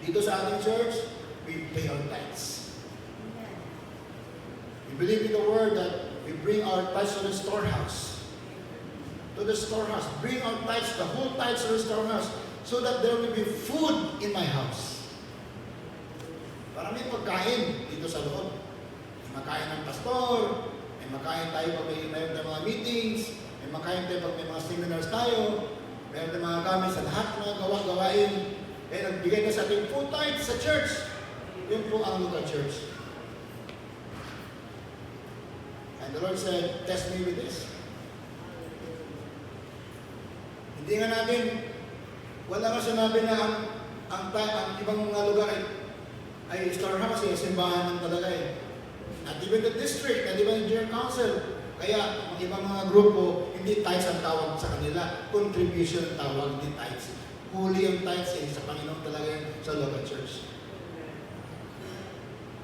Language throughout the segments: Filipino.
Dito sa ating church, we pay our tithes. We believe in the word that we bring our tithes to the storehouse. To the storehouse. Bring our tithes, the whole tithes to the storehouse, so that there will be food in my house. Para may pagkain dito sa loob. May makain ng pastor, may makain tayo pag may mga meetings, may makain tayo pag may mga seminars tayo, meron tayong mga gamit sa lahat ng mga gawain. Kaya nagbigay na sa ating full tithes sa church. Yun po ang local church. And the Lord said, test me with this. Hindi nga natin, wala nga sinabi na ang ibang mga lugar ay storehouse, simbahan ng talaga eh. Not even the district, not even the general council. Kaya ang ibang mga grupo, hindi tithes ang tawag sa kanila, contribution ang tawag, hindi tithes. Huli ang tithes sa Panginoon talaga yan sa local church.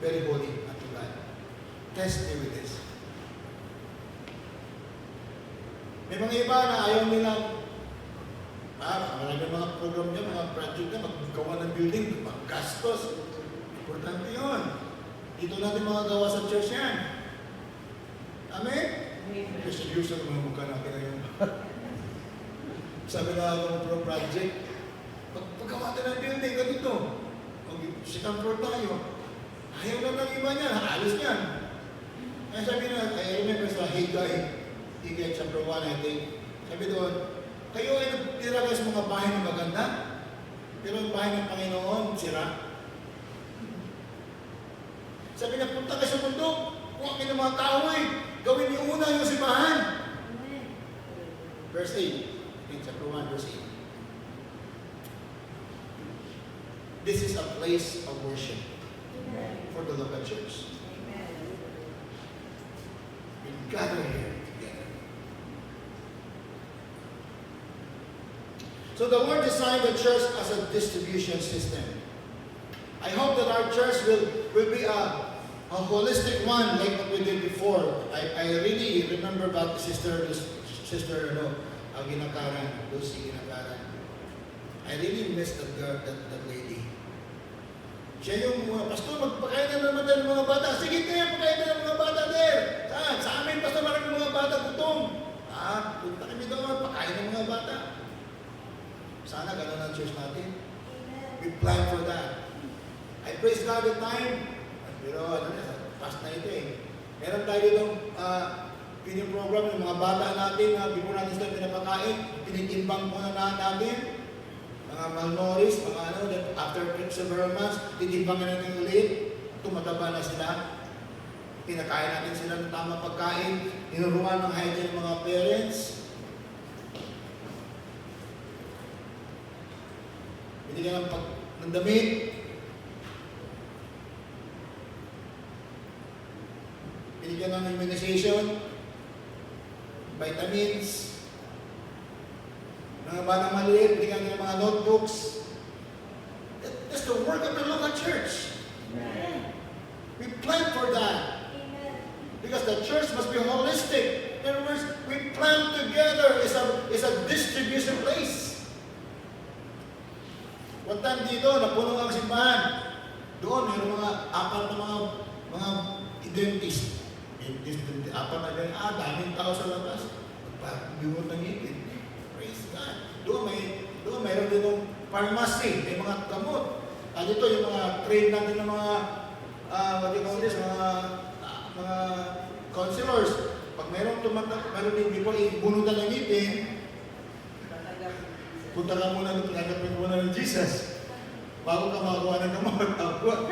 Very holy, not too bad. Test me with this. May mga iba na ayaw nila, marami mga program niya, mga project niya, maggawa ng building, maggastos. Importante yun. Dito natin mga gawa sa church yan. Amen? Kasi usually mga mukha natin ngayon. Sabi na ako pro project, paggawa natin ng building, ganito. Second floor tayo. Ayaw na ng iba niya, alis niyan. Kaya sabi na, I remember sa Haggai chapter 1, I think. Sabi doon, kayo ay nagtira kayo sa mga bahay na maganda, pero ang bahay ng Panginoon, sira. Sabi niya, punta kayo sa bundok, kuha kayo ng mga kahoy, gawin niyo una yung simbahan. Verse 8, in chapter 1, verse 8. This is a place of worship for the local church. We gather here together. So the Lord designed the church as a distribution system. I hope that our church will be a holistic one like what we did before. I really remember about sister Ginakaran, Lucy Ginakaran. I really miss that girl, that lady. Siya yung pastor, magpakain na naman tayo ng mga bata. Sige kayo, pakain na ng mga bata there. Saan? Sa amin, pastor, maraming mga bata gutom. Punta kami doon, pakain ng mga bata. Sana gano'n ang church natin. We plan for that. I praise God at time. Pero past na ito eh. Meron tayo ditong piniprogram ng mga bata natin na before natin sila pinapakain, tinitimbang muna natin. Mga malnourished, mga after 7 months, titimbang na natin ulit. Tumataba na sila. Pinakain natin sila ng tamang pagkain. Ninuruan ng hygiene ng mga parents. Binigyan ng damit. Binigyan ng immunization, vitamins, mga batang maliit, binigyan ng mga notebooks. That's the work of the local church. Amen. We plan for that. Amen. Because the church must be holistic. In other words, we plan together. It's a distribution place. One time dito, napuno ang simbahan. Doon, mayroong mga apat na mga dentist. Apat na din, daming tao sa labas. Pag-bigot ng ngipin. Praise God. Doon mayroon din ng pharmacy, may mga gamot. Dito yung mga train natin ng mga, what do you call this, mga counselors. Pag mayroon din, before ibunutan ng ngipin, punta ka muna ng pinagapin muna ng Jesus. Bago ka makakuha ng gamot.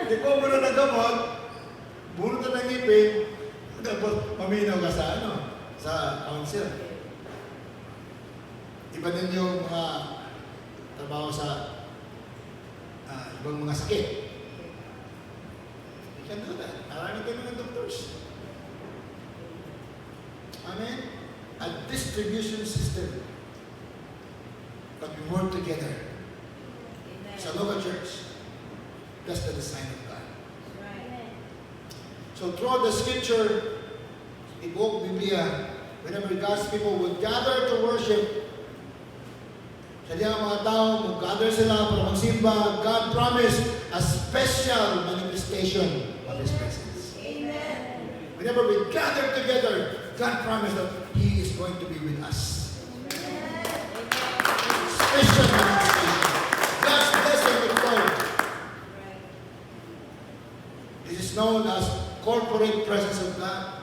Di ko muna ng gamot, bunutan ng ngipin, tapos maminaw ka sa council. Iba din yung mga trabaho sa ibang mga sakit. You can do that. Marami din mga doctors. Amen? A distribution system. But we work together. Amen. Sa local church. That's the design of God. Right. So throughout the scripture, the book Biblia, whenever God's people would gather to worship, sa mga tao, mag-gather sila para magsimba, God promised a special manifestation of His presence. Amen. Whenever we gather together, God promised that He is going to be with us. Special manifestation. God's blessing will flow. This is known as corporate presence of God.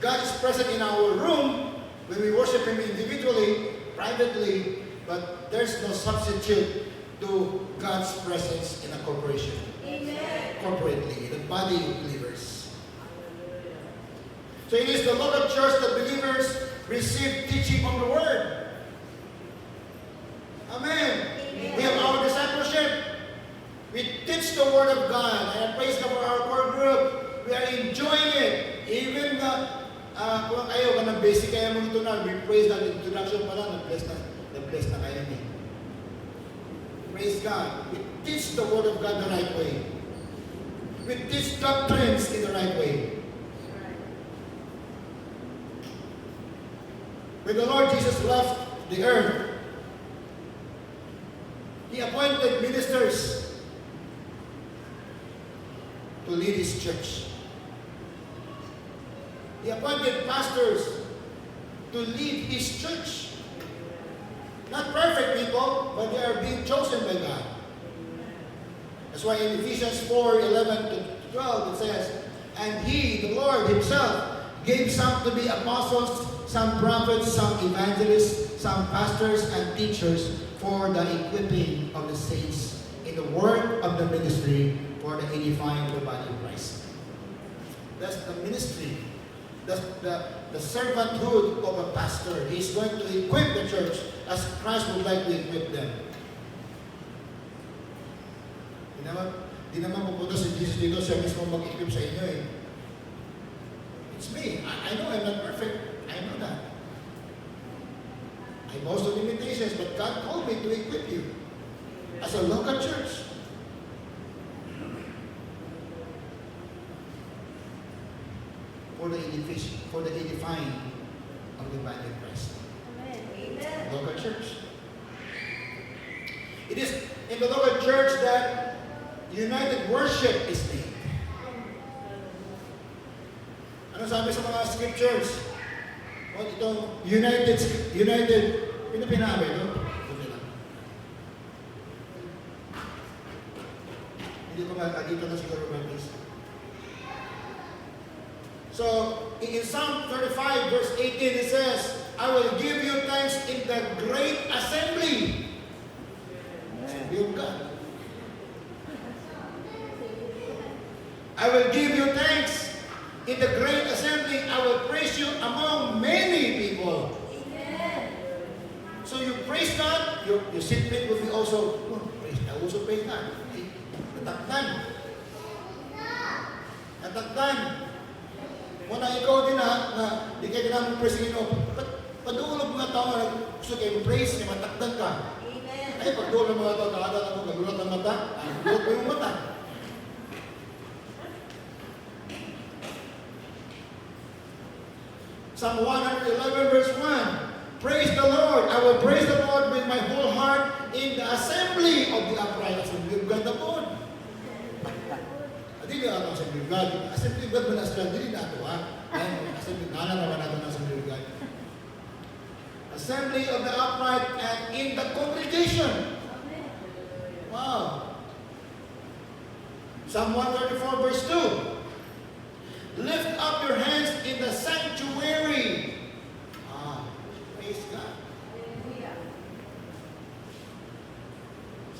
God is present in our room when we worship Him individually, privately, but there's no substitute to God's presence in a corporation. Amen. Corporately, in the body of believers. So it is the local church that believers receive teaching from the Word. Amen. Amen. We have our discipleship. We teach the Word of God. And I praise God for our core group. We are enjoying it. Even kung ayaw ka ng basic kaya mo ito na, we praise God. Introduction pa lang, na-bless na kayo niya. Praise God. We teach the Word of God the right way. We teach doctrines in the right way. When the Lord Jesus left the earth, He appointed ministers to lead His church. He appointed pastors to lead His church. Not perfect people, but they are being chosen by God. That's why in Ephesians 4:11 to 12 it says, "And He, the Lord Himself, gave some to be apostles, some prophets, some evangelists, some pastors and teachers for the equipping of the saints in the work of the ministry for the edifying of the body of Christ." That's the ministry. That's the servanthood of a pastor. He's going to equip the church as Christ would like to equip them. Di naman pupunta si Jesus dito, siya mismo mag-equip sa inyo eh. It's me. I know I'm not perfect. I know that. I have also limitations, but God called me to equip you as a local church. For the edifying of the body of Christ. Amen. Local church. It is in the local church that united worship is made. Ano sabi sa mga scriptures? What itong united, pinapinabi, no? Okay lang. Hindi ko dito na siguro Baptist. So, in Psalm 35 verse 18 it says, "I will give you thanks in the great assembly." Assembly of God. I will give you thanks in the great assembly. I will praise you among many people. Amen. So you praise God, your seatmate will be also, I also praise God. Natakdan. Muna ikaw din na di kayo namin praise Ginoo. Padulog mga tao na gusto kayo praise, na matakdan ka. Amen. Ay, pagdulog mga tao, nakadala mo, nagulat ang mata, nagulat mo yung mata. Psalm 111 verse 1. Praise the Lord. I will praise the Lord with my whole heart in the assembly of the upright. Assembly of God na po. Dili ako Assembly of God. Assembly of God ba na sila? Dili na ito ha. Assembly, nalang naman natin ang Assembly of God. Assembly of the upright and in the congregation. Wow. Psalm 134 verse 2. Lift up your hands in the sanctuary. Praise God.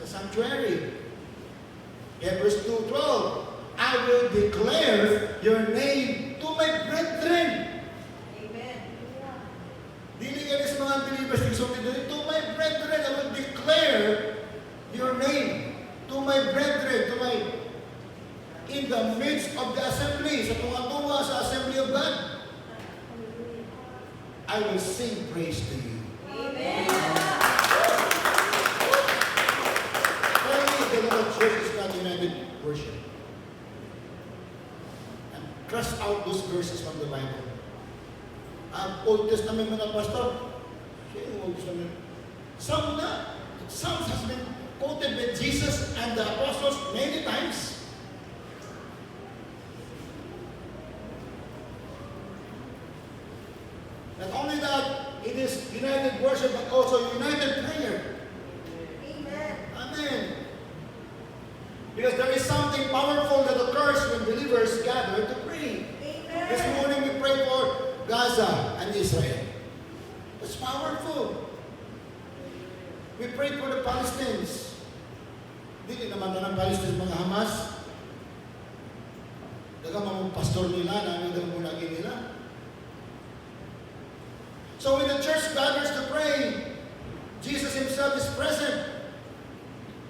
Sa sanctuary. Hebrews 2:12. I will declare your name to my brethren. Amen. Dili ka sa mga believers to my brethren, I will declare your name to my brethren, in the midst of the assembly, sa tunga-tunga sa assembly of God. I will sing praise to you. Amen. Clearly, the Lord Church is not united worship. And crush out those verses from the Bible. Ang Old Testament mga pastor, siya yung Old Testament. Some has been quoted by and the apostles many times. Not only that, it is united worship, but also united prayer. Amen. Amen. Because there is something powerful that occurs when believers gather to pray. This Amen. morning we pray for Gaza and Israel. It's powerful. We pray for the Palestinians. Dili naman na ng Palestinians mga Hamas. Daga mga pastor nila, namin daw muna nila. So when the church gathers to pray, Jesus himself is present.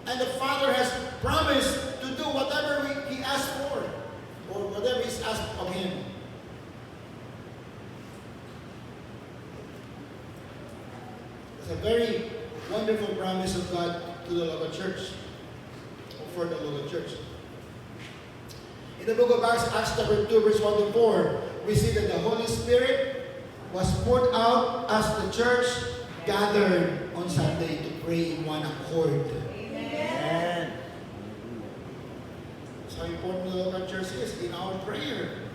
And the Father has promised to do whatever he asked for, or whatever is asked of him. It's a very wonderful promise of God to the local church, or for the local church. In the book of Acts, Acts chapter 2, verse 1 to 4, we see that the Holy Spirit was poured out as the church gathered on Sunday to pray in one accord. Amen. That's how important the local church is in our prayer.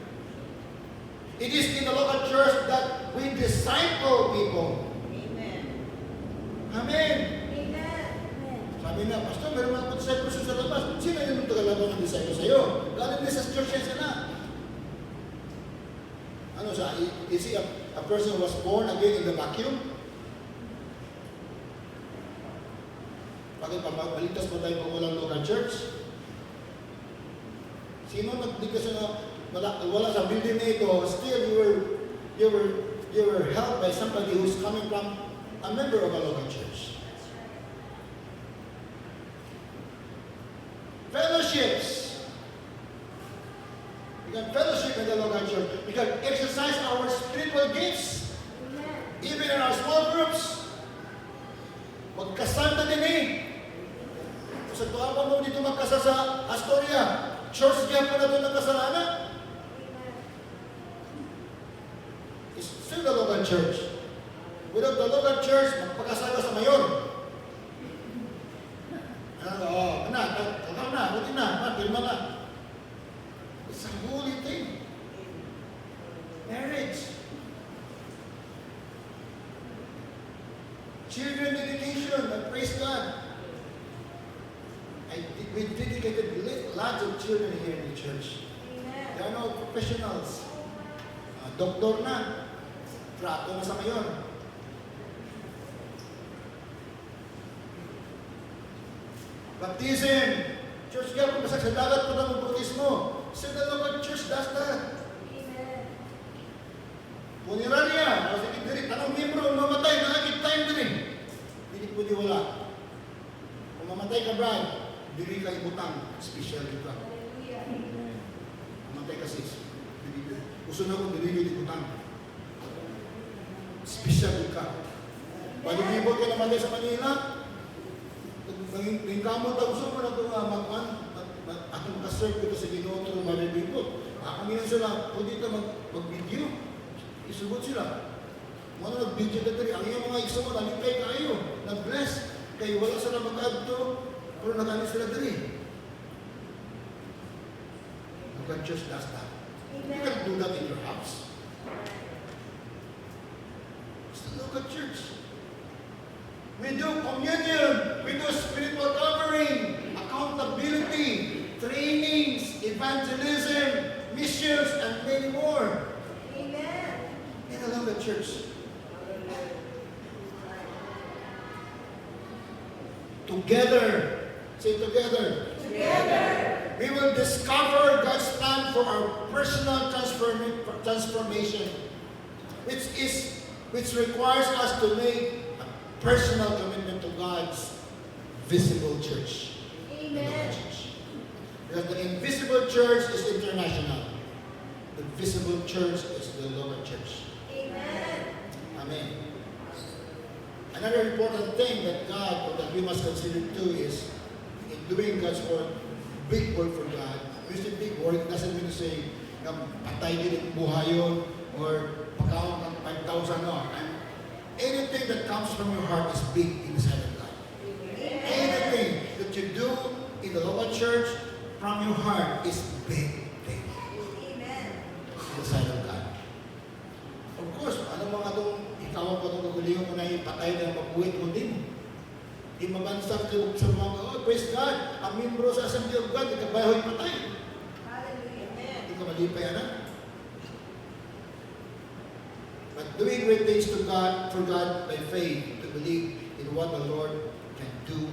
It is in the local church that we disciple people. Amen. Amen. Amen. Sabi na, Pastor, meron mga disciples sa labas. Sino yung tagalaban ng disciples sa'yo? Galing din sa church yan sila. Ano siya? Is he a person who was born again in the vacuum? Bakit pa maligtas mo tayo kung walang local church? Sino nagdigkas na wala sa building na ito, still you were helped by somebody who's coming from a member of a local church. Fellowships. We can fellowship in the local church. We can exercise our spiritual gifts. Even in our small groups. Magkasanta din eh. Sa tuwa pa mo dito magkasa sa Astoria, church gap pa na doon ng kasalanan. It's still the local church. Without the local church, magpakasala sa mayor. Buti na, pirma na. It's a holy thing. Marriage. Children dedication, I praise God. We dedicated lots of children here in the church. They are no professionals. Doktor na. Trato na sa mayor. Baptism. Church ka, kung masag sa dagat po ng bautismo. So the local church does that. Punerarya. Kasi diri, tanong membro, mamatay, nakakit time diri. Hindi po di wala. Kung mamatay ka, Brad, diri ka ibutang. Special ka. Mamatay ka, sis. Gusto na kung diri ka ibutang. Special ka. Palibot ka naman sa Manila, naging kamot ang gusto mo na ito magman, at makaserve ko sa Ginoo through malibot. Ako ngayon sila, kung dito mag-video, isugot sila. Mga nag-video na rin, ang iyong mga isa mo, nalipay kayo, nag-bless, kayo wala sila mag-adto, pero nag-alis sila rin. God just does that. You can do that in your house. It's the local church. We do communion, we do spiritual covering, accountability, trainings, evangelism, missions, and many more. Amen. In a local church. Together, say together. Together. We will discover God's plan for our personal transformation, which requires us to make a personal commitment to God's visible church. The local Amen. church. Because the invisible church is international. The visible church is the local church. Amen. Amen. Another important thing that we must consider too is in doing God's work, big work for God. When you say big work, it doesn't mean to say, patay din ang buhayon or pagkawang ng 5,000 no. And anything that comes from your heart is big in the sight of God. Amen. Anything that you do in the church from your heart is big thing Amen. in the sight of God. Of course, ano mga itong ikaw ang patong kagulihan ko na ipatay na mabuhit mo din. Di mabansag sa mga, oh, praise God, ang membro sa Assembly of God, ikabahoy patay. Hallelujah. Amen. Hindi ka malipay, anak. But doing great things to God, for God by faith, to believe in what the Lord can do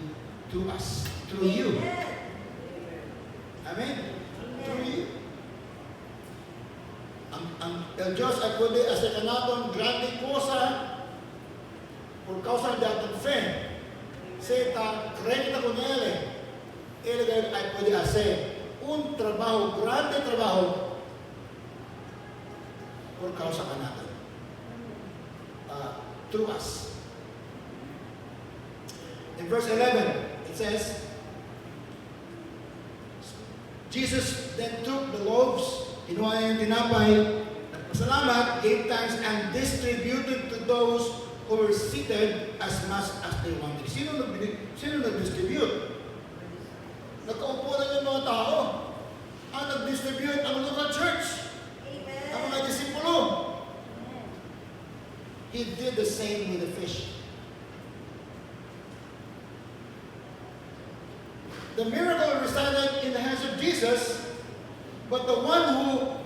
to us, through you. Amen? Through you. El Diyos ay pwede asa kanaton grande cosa por causa de ating fe. Seta, recta con Él. Él ay pwede hacer un trabajo, grande trabajo por causa kanaton. Through us. In verse 11, it says, Jesus then took the loaves, kinuha niya yung tinapay, nagpasalamat, gave thanks, and distributed to those who were seated as much as they wanted. Sino nag-distribute? Nagkaupo na yung mga tao. Ang nag-distribute ang local church, ang mga disipulo. He did the same with the fish. The miracle resided in the hands of Jesus, but the one who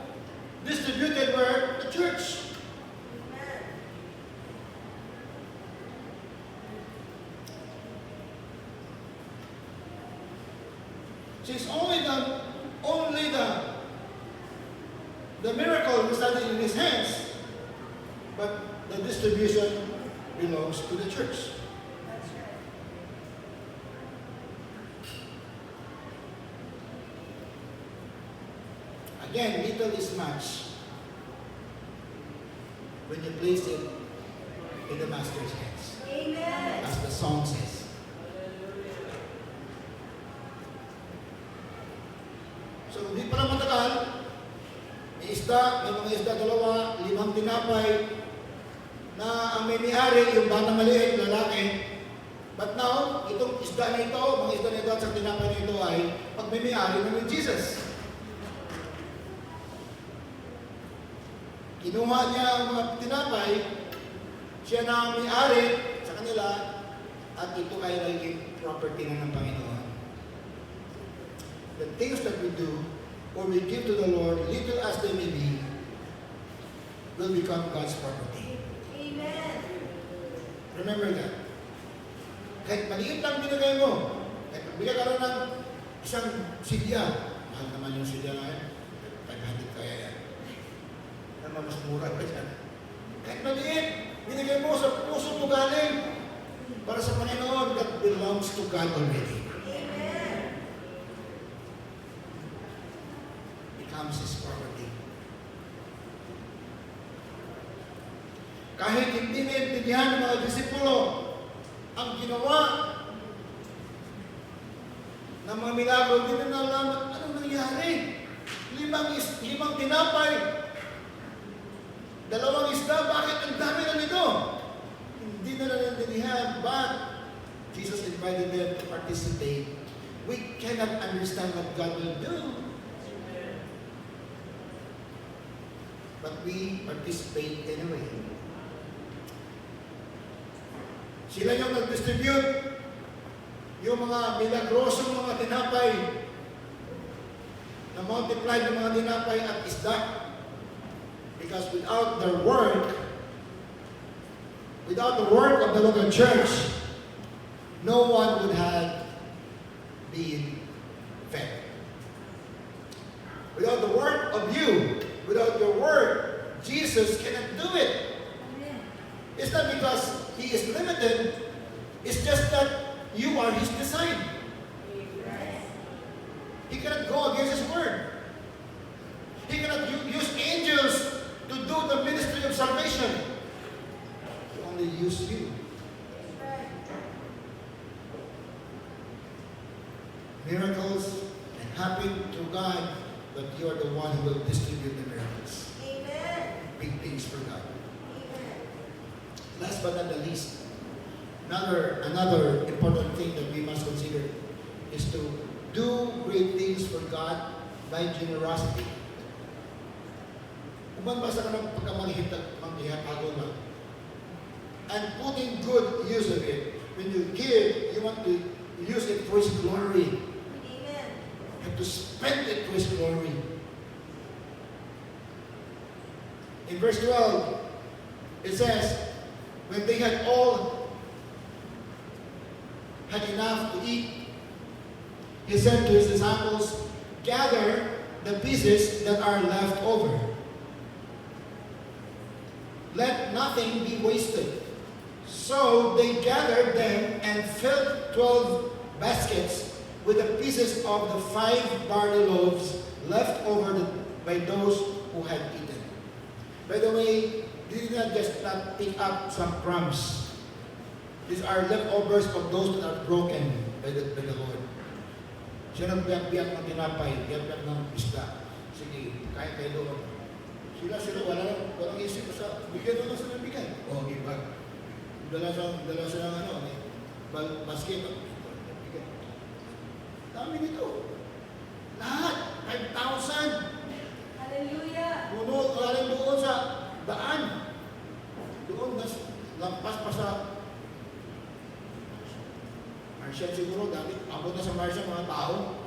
distributed were the church. Since only the miracle resided in his hands, but the distribution belongs to the church. Again, little is much when you place it in the Master's hands, Amen. as the song says. So, hindi pala matagal, may mga isda, 2, 5 tinapay, na ang may-ari, yung batang maliit, lalaki. But now, itong isda na ito, mga isda na ito at sa tinapay na ito ay pag may-ari ng Jesus. Kinuha niya ang mga tinapay, siya na ang may-ari sa kanila, at ito ay naging property na ng Panginoon. The things that we do, or we give to the Lord, little as they may be, will become God's property. Amen. Remember that. Kahit maliit lang binigay mo, kahit magbigay ka rin ng isang silya, mahal naman yung silya na yan, 500 kaya yan. Naman mas mura pa yan. Kahit maliit, binigay mo sa puso mo galing para sa Panginoon, that belongs to God already. Amen. Becomes His property. Kahit hindi naintindihan ng mga disipulo ang ginawa ng mga milagro, hindi na nalaman anong nangyari. 5 tinapay, 2 isda, bakit ang dami na nito? Hindi na naintindihan, but Jesus invited them to participate. We cannot understand what God will do, but we participate anyway. Sila yung nag-distribute yung mga milagrosong mga tinapay, na multiply ng mga tinapay at isda. Because without the work of the local church, no one would have been fed. Without the work of you, without your work, Jesus cannot do it. It's not because He is limited, it's just that you are His design. He cannot go against His word. He cannot use angels to do the ministry of salvation. He only use you. Miracles can happen through God, but you are the one who will distribute the miracles. Amen. Big things for God. Amen. Last but not the least, another important thing that we must consider is to do great God by generosity. Kung basa ka ng pagkamanghihatagol na, and putting good use of it. When you give, you want to use it for His glory. Amen. You have to spend it for His glory. In verse 12, it says, when they had all had enough to eat, He said to His disciples, gather the pieces that are left over. Let nothing be wasted. So they gathered them and filled 12 baskets with the pieces of the 5 barley loaves left over by those who had eaten. By the way, they did not just not pick up some crumbs. These are leftovers of those that are broken by the Lord. Siya nang biyak-biyak ng tinapay, biyak-biyak ng isda. Sige, kain kayo doon. Sila, walang isip sa bigyan doon sa bigyan. O, iba. Dala sa ano, basket. Bigyan. Dami nito. Lahat, 5,000. Hallelujah. Puno, galing doon sa daan. Doon, lampas pa sa Martian siguro, dami. Abot na sa Martian mga tao.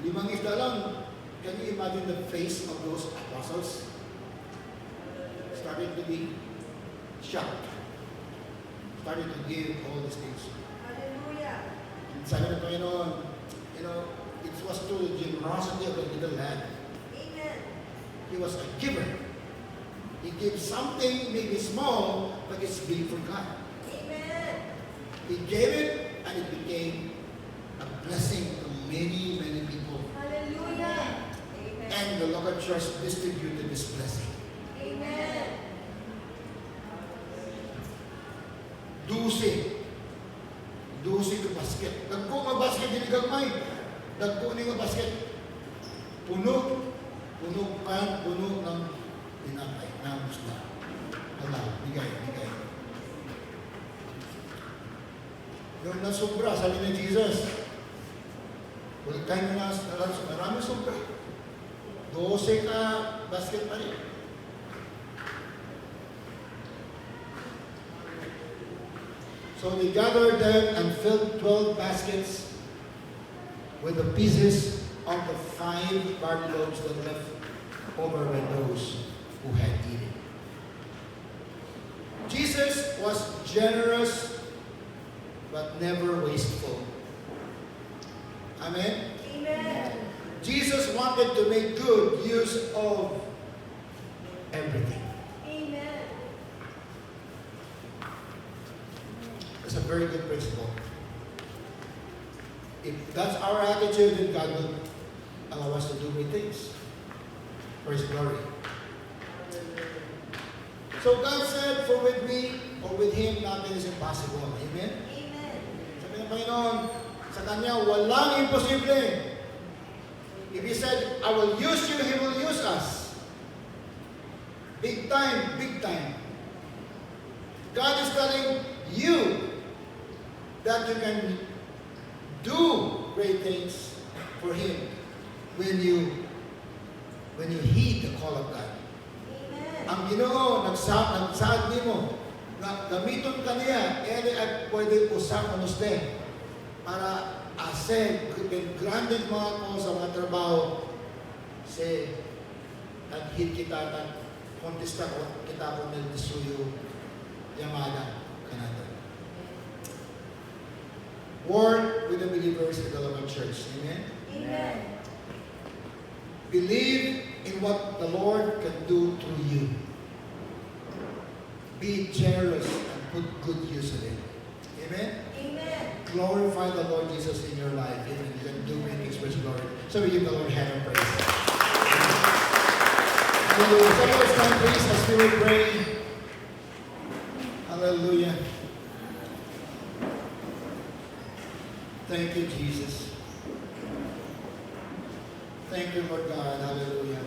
5 isda lang. Can you imagine the face of those apostles? Starting to be shocked. Starting to give all these things. Hallelujah. And sabi ng Panginoon, it was through the generosity of the little lad. Amen. He was a giver. He gave something maybe small, but it's big for God. Amen. He gave it, and it became a blessing to many, many people. Hallelujah. Amen. And the local church distributed this blessing. Amen. 12 ka basket. Dagko nga basket, hindi gagmay. Dagko ni nga basket. Puno ng tinapay, ng isda. Wala, bigay. Yung nasubra, sabi ni Jesus, well, kain mo na, marami sobra. 12 ka basket pa rin. So they gathered them and filled 12 baskets with the pieces of the 5 barley loaves that left over by those who had eaten. Jesus was generous but never wasteful. Amen? Amen. Jesus wanted to make good use of everything. Amen. It's a very good principle. If that's our attitude, then God will allow us to do great things for His glory. So God said, for with me or with Him, nothing is impossible. Amen? Amen. Sabi ng Panginoon, sa Kanya, walang imposible. If He said, I will use you, He will use us. Big time, big time. God is telling you that you can do great things for Him when you heed the call of God. Amen. Ang Ginoo nagsaad nimo na gamiton kaniya at pwede usap ang usted para asem granted mga ko sa mga trabaho say naghit kita at kontesta ko kita ko ng disuyo yamada kanada. Work with the believers in the local church. Amen? Amen. Believe in what the Lord can do through you. Be generous and put good use of it. Amen? Amen. Glorify the Lord Jesus in your life. Amen. You can do great things for His glory. So we give the Lord hand and praise. Hallelujah. So let's stand please as we will pray. Hallelujah. Thank you, Jesus. Thank you, Lord God. Hallelujah.